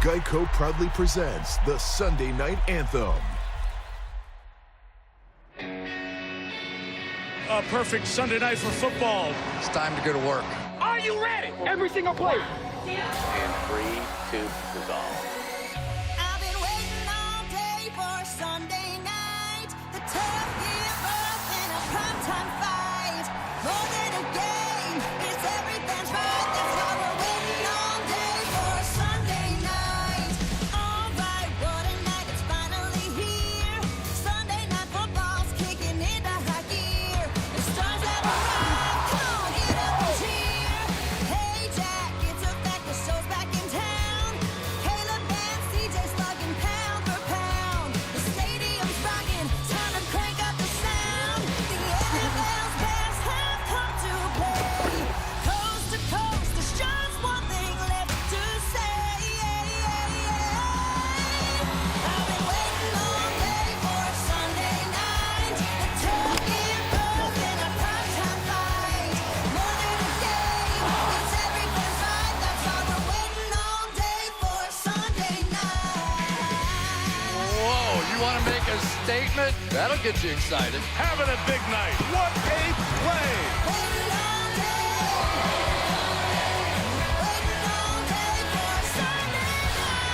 Geico proudly presents the Sunday Night Anthem. A perfect Sunday night for football. It's time to go to work. Are you ready? Every single play. And 3, 2, resolve. I've been waiting all day for Sunday night. The tough give up in a primetime fight. More than a game, it's everything's right. That's why we're waiting all day for Sunday night. All right, what a night, it's finally here. Sunday night football's kicking into high gear. The stars have arrived, come on, get up and cheer. Hey Jack, it's a fact, the show's back in town. Caleb and CJ slugging pound for pound. The stadium's rocking, time to crank up the sound. The NFL's best have come to play. Coast to coast, there's just one thing left to say. I've been waiting all day for Sunday night. The tough give up in a primetime fight. More than a game, it's everything's right. That's why we're waiting all day for Sunday night. Whoa, you want to make a statement? That'll get you excited. Having a big night. What a play. Waiting all day. Waiting all day for Sunday night.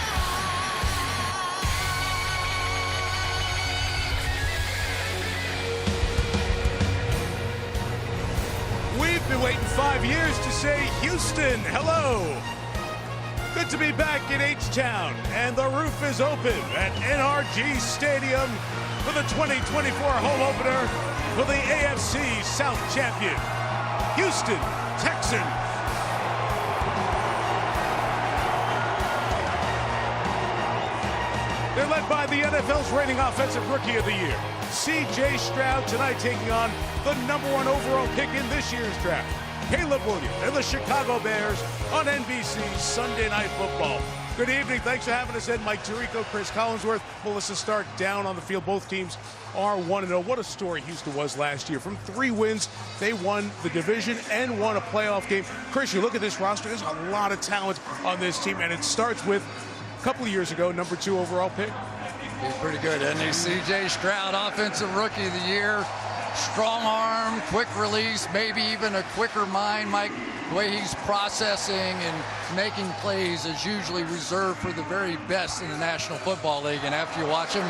We've been waiting 5 years to say Houston, hello. Good to be back in H-Town, and the roof is open at NRG Stadium for the 2024 home opener for the AFC South champion, Houston Texans. They're led by the NFL's reigning Offensive Rookie of the Year, C.J. Stroud, tonight taking on the #1 overall pick in this year's draft, Caleb Williams and the Chicago Bears on NBC Sunday Night Football. Good evening. Thanks for having us in. Mike Tirico, Chris Collinsworth, Melissa Stark down on the field. Both teams are 1-0. What a story Houston was last year. From 3 wins, they won the division and won a playoff game. Chris, you look at this roster, there's a lot of talent on this team, and it starts with a couple of years ago, #2 overall pick. He's pretty good, isn't he? C.J. Stroud, Offensive Rookie of the Year. Strong arm, quick release, maybe even a quicker mind. Mike, the way he's processing and making plays is usually reserved for the very best in the National Football League. And after you watch him,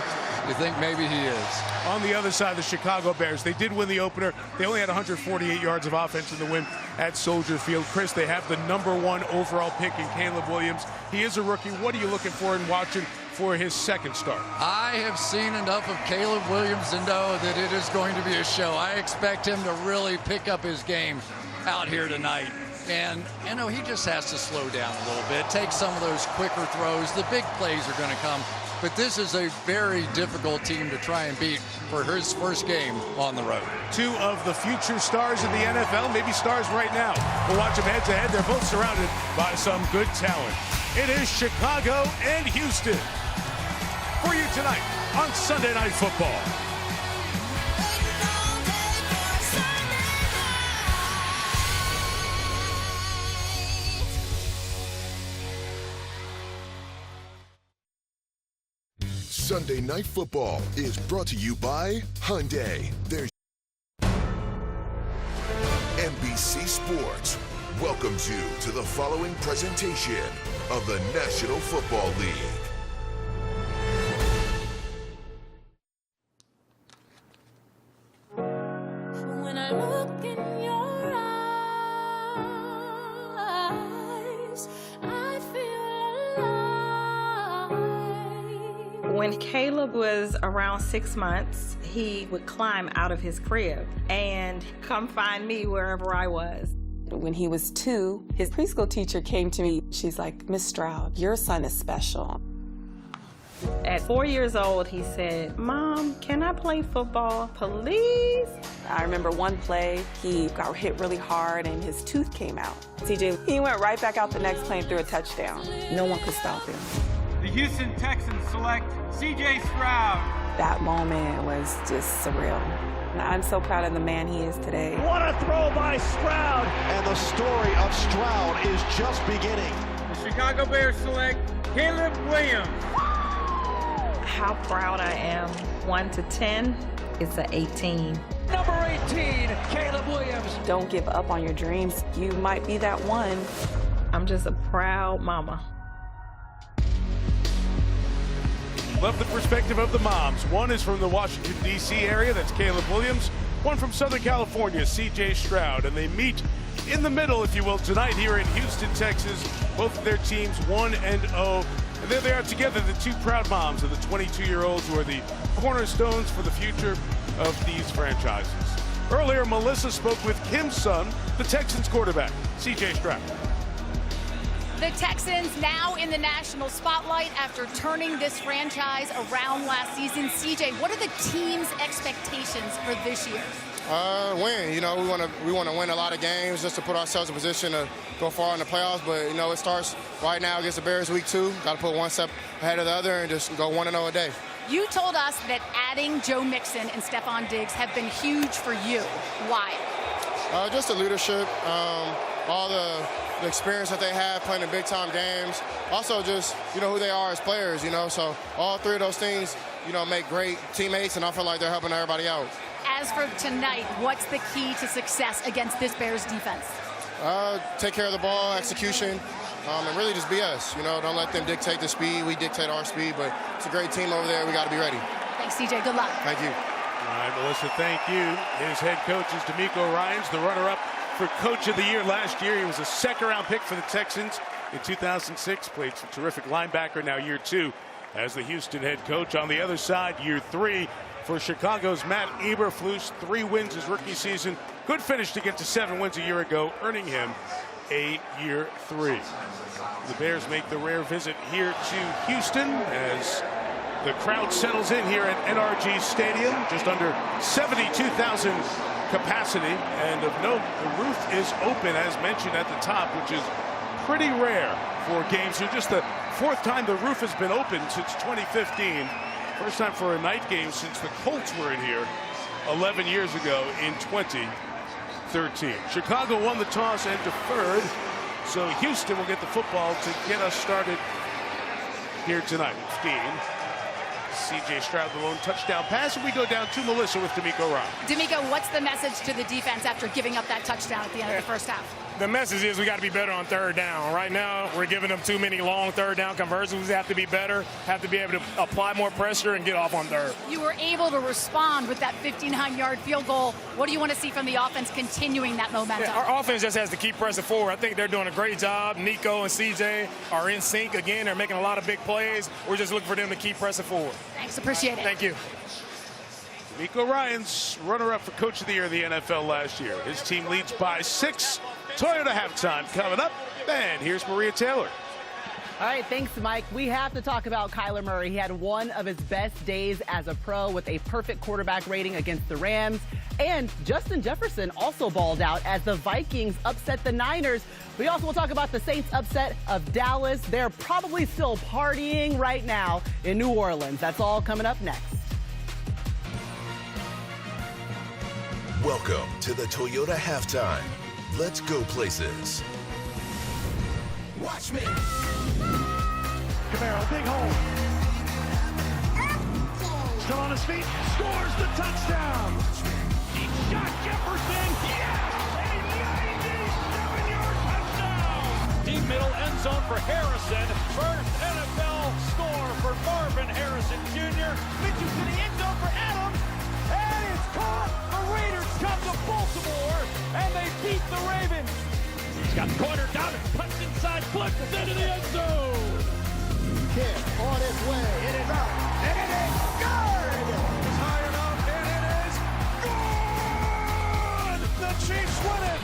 you think maybe he is. On the other side, the Chicago Bears, they did win the opener. They only had 148 yards of offense in the win at Soldier Field. Chris, they have the #1 overall pick in Caleb Williams. He is a rookie. What are you looking for in watching for his second start? I have seen enough of Caleb Williams to know that it is going to be a show. I expect him to really pick up his game out here tonight. And, you know, he just has to slow down a little bit, take some of those quicker throws. The big plays are going to come. But this is a very difficult team to try and beat for his first game on the road. 2 of the future stars in the NFL, maybe stars right now. We'll watch them head-to-head. They're both surrounded by some good talent. It is Chicago and Houston for you tonight on Sunday Night Football. Waiting all day for Sunday night. Sunday Night Football is brought to you by Hyundai. There's NBC Sports welcomes you to the following presentation of the National Football League. When I look in your eyes, I feel alive. When Caleb was around 6 months, he would climb out of his crib and come find me wherever I was. When he was 2, his preschool teacher came to me. She's like, "Miss Stroud, your son is special." At 4 years old, he said, "Mom, can I play football, please?" I remember one play, he got hit really hard and his tooth came out. CJ, he went right back out the next play and threw a touchdown. No one could stop him. The Houston Texans select C.J. Stroud. That moment was just surreal. I'm so proud of the man he is today. What a throw by Stroud! And the story of Stroud is just beginning. The Chicago Bears select Caleb Williams. How proud I am. 1 to 10 is an 18. Number 18, Caleb Williams. Don't give up on your dreams. You might be that one. I'm just a proud mama. Love the perspective of the moms. One is from the Washington, D.C. area. That's Caleb Williams. One from Southern California, C.J. Stroud. And they meet in the middle, if you will, tonight here in Houston, Texas. Both of their teams 1-0. And there they are together, the two proud moms of the 22-year-olds who are the cornerstones for the future of these franchises. Earlier, Melissa spoke with Kim's son, the Texans quarterback, C.J. Stroud. The Texans now in the national spotlight after turning this franchise around last season. CJ, what are the team's expectations for this year? Win. You know, we want to win a lot of games just to put ourselves in position to go far in the playoffs. But, you know, it starts right now against the Bears week 2. Got to put one step ahead of the other and just go 1-0 a day. You told us that adding Joe Mixon and Stephon Diggs have been huge for you. Why? Just the leadership, all the experience that they have playing in big-time games. Also just, you know, who they are as players, you know. So all three of those things, you know, make great teammates, and I feel like they're helping everybody out. As for tonight, what's the key to success against this Bears defense? Take care of the ball, execution, and really just be us. You know, don't let them dictate the speed. We dictate our speed, but it's a great team over there. We got to be ready. Thanks, CJ. Good luck. Thank you. All right, Melissa, thank you. His head coach is D'Amico Ryans, the runner-up for Coach of the Year last year. He was a second-round pick for the Texans in 2006. Played some terrific linebacker, now year 2 as the Houston head coach. On the other side, year 3 for Chicago's Matt Eberflus. 3 wins his rookie season. Good finish to get to 7 wins a year ago, earning him a year 3. The Bears make the rare visit here to Houston as the crowd settles in here at NRG Stadium. Just under 72,000 capacity, and of note, the roof is open as mentioned at the top, which is pretty rare for games. So just the 4th time the roof has been open since 2015. First time for a night game since the Colts were in here 11 years ago in 2013. Chicago won the toss and deferred, so Houston will get the football to get us started here tonight. 15. C.J. Stroud, the lone touchdown pass, and we go down to Melissa with D'Amico Ryans. D'Amico, what's the message to the defense after giving up that touchdown at the end of the first half? The message is we got to be better on 3rd down. Right now, we're giving them too many long 3rd down conversions. We have to be better, have to be able to apply more pressure and get off on 3rd. You were able to respond with that 59-yard field goal. What do you want to see from the offense continuing that momentum? Yeah, our offense just has to keep pressing forward. I think they're doing a great job. Nico and CJ are in sync again. They're making a lot of big plays. We're just looking for them to keep pressing forward. Thanks, appreciate it. Thank you. D'Amico Ryans, runner-up for Coach of the Year in the NFL last year. His team leads by 6. Toyota halftime coming up, and here's Maria Taylor. All right, thanks, Mike. We have to talk about Kyler Murray. He had one of his best days as a pro with a perfect quarterback rating against the Rams. And Justin Jefferson also balled out as the Vikings upset the Niners. We also will talk about the Saints upset of Dallas. They're probably still partying right now in New Orleans. That's all coming up next. Welcome to the Toyota Halftime. Let's go places. Watch me. Camaro, big hole. Still on his feet, scores the touchdown. Deep shot, Jefferson. Yes! A 97-yard touchdown. Deep middle end zone for Harrison. First NFL score for Marvin Harrison Jr. Pitches to the end zone for Adams. And it's caught. The Raiders come to Baltimore, and they beat the Ravens. He's got the corner down and punched inside, flips into the end zone. Kick on its way. It is up, and it is good. It's high enough, and it is good. The Chiefs win it.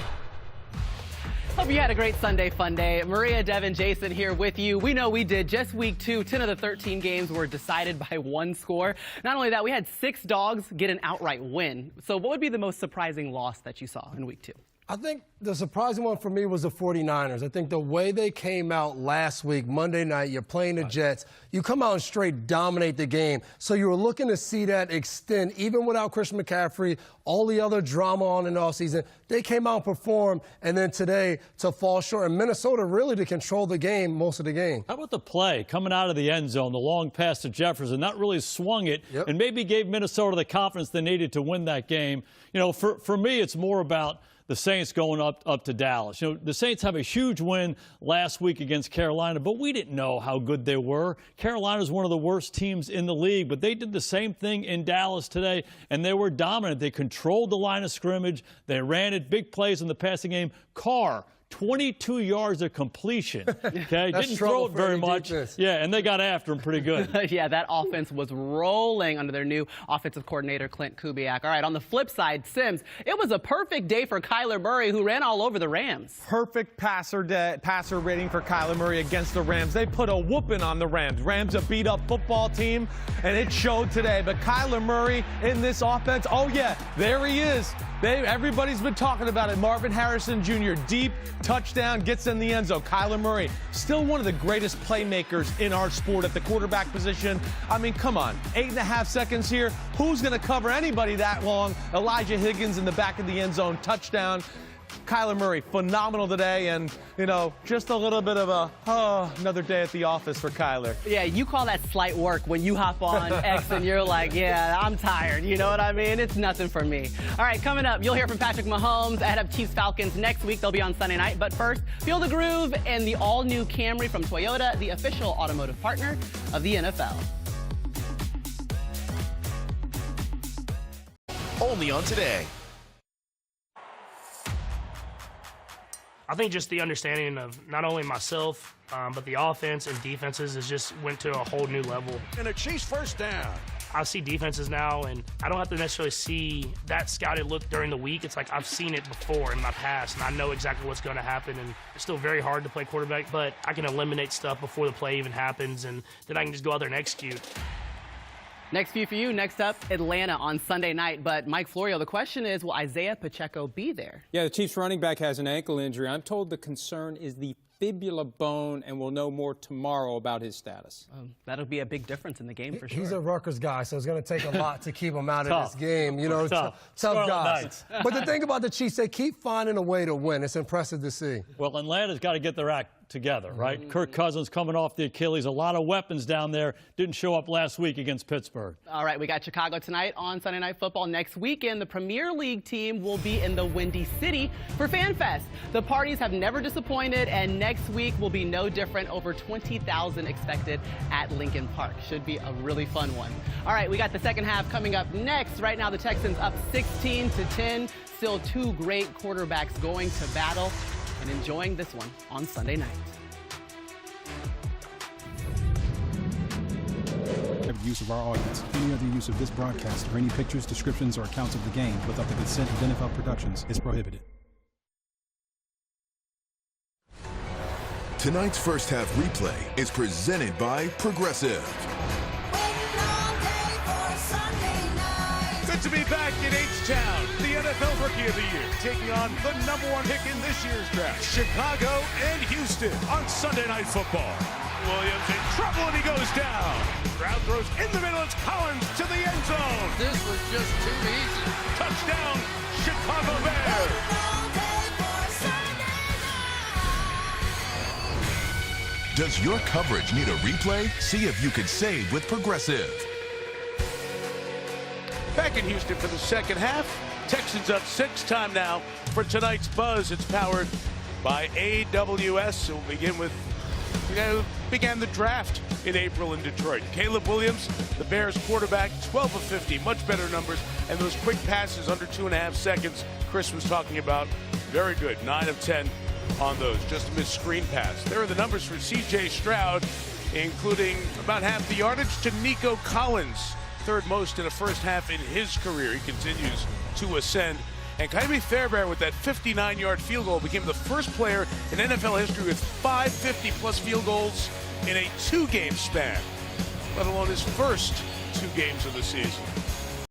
Hope you had a great Sunday fun day. Maria, Devin, Jason here with you. We know we did. Just week 2, 10 of the 13 games were decided by 1 score. Not only that, we had 6 dogs get an outright win. So what would be the most surprising loss that you saw in week 2? I think the surprising one for me was the 49ers. I think the way they came out last week, Monday night, you're playing the Jets, you come out and straight dominate the game. So you were looking to see that extend, even without Christian McCaffrey, all the other drama on in the offseason. They came out and performed, and then today to fall short. And Minnesota really to control the game most of the game. How about the play coming out of the end zone, the long pass to Jefferson? That really swung it and maybe gave Minnesota the confidence they needed to win that game. You know, for me, it's more about the Saints going up to Dallas. You know, the Saints have a huge win last week against Carolina, but we didn't know how good they were. Carolina's one of the worst teams in the league, but they did the same thing in Dallas today, and they were dominant. They controlled the line of scrimmage. They ran it, big plays in the passing game. Carr, 22 yards of completion. Okay, didn't throw it very much. Yeah, and they got after him pretty good. Yeah, that offense was rolling under their new offensive coordinator, Clint Kubiak. All right, on the flip side, Sims, it was a perfect day for Kyler Murray, who ran all over the Rams. Perfect passer rating for Kyler Murray against the Rams. They put a whooping on the Rams. Rams a beat-up football team, and it showed today. But Kyler Murray in this offense, oh yeah, there he is. Everybody's been talking about it. Marvin Harrison Jr., deep touchdown, gets in the end zone. Kyler Murray, still one of the greatest playmakers in our sport at the quarterback position. I mean, come on, 8.5 seconds here. Who's going to cover anybody that long? Elijah Higgins in the back of the end zone, touchdown. Kyler Murray, phenomenal today, and, you know, just a little bit of another day at the office for Kyler. Yeah, you call that slight work when you hop on X and you're like, yeah, I'm tired. You know what I mean? It's nothing for me. All right, coming up, you'll hear from Patrick Mahomes ahead of Chiefs-Falcons next week. They'll be on Sunday night. But first, feel the groove and the all-new Camry from Toyota, the official automotive partner of the NFL. Only on Today. I think just the understanding of not only myself, but the offense and defenses has just went to a whole new level. And a Chiefs first down. I see defenses now, and I don't have to necessarily see that scouted look during the week. It's like I've seen it before in my past, and I know exactly what's going to happen. And it's still very hard to play quarterback, but I can eliminate stuff before the play even happens, and then I can just go out there and execute. Next few for you. Next up, Atlanta on Sunday night. But Mike Florio, the question is, will Isaiah Pacheco be there? Yeah, the Chiefs running back has an ankle injury. I'm told the concern is the fibula bone, and we'll know more tomorrow about his status. That'll be a big difference in the game for sure. He's a Rutgers guy, so it's going to take a lot to keep him out of this game. You know, tough guys. But the thing about the Chiefs, they keep finding a way to win. It's impressive to see. Well, Atlanta's got to get their act together, right? Kirk Cousins coming off the Achilles, a lot of weapons down there. Didn't show up last week against Pittsburgh. All right, we got Chicago tonight on Sunday Night Football. Next weekend, the Premier League team will be in the Windy City for FanFest. The parties have never disappointed, and next week will be no different. Over 20,000 expected at Lincoln Park. Should be a really fun one. All right, we got the second half coming up next. Right now, the Texans up 16-10. Still two great quarterbacks going to battle and enjoying this one on Sunday night. Use of our audience. Any other use of this broadcast or any pictures, descriptions, or accounts of the game without the consent of NFL Productions is prohibited. Tonight's first half replay is presented by Progressive. Good to be back in H-Town, the NFL Rookie of the Year, taking on the #1 pick in this year's draft, Chicago and Houston on Sunday Night Football. Williams in trouble and he goes down. Stroud throws in the middle. It's Collins to the end zone. This was just too easy. Touchdown, Chicago Bears. Does your coverage need a replay? See if you could save with Progressive. Back in Houston for the second half. Texans up 6. Time now for tonight's Buzz. It's powered by AWS. We'll begin with began the draft in April in Detroit. Caleb Williams, the Bears quarterback, 12 of 50, much better numbers, and those quick passes under 2.5 seconds Chris was talking about, very good, 9 of 10 on those, just a missed screen pass. There are the numbers for C.J. Stroud, including about half the yardage to Nico Collins, third most in a first half in his career. He continues to ascend. And Kaimi Fairbairn with that 59-yard field goal became the first player in NFL history with 5 50-plus field goals in a 2-game span, let alone his first 2 games of the season.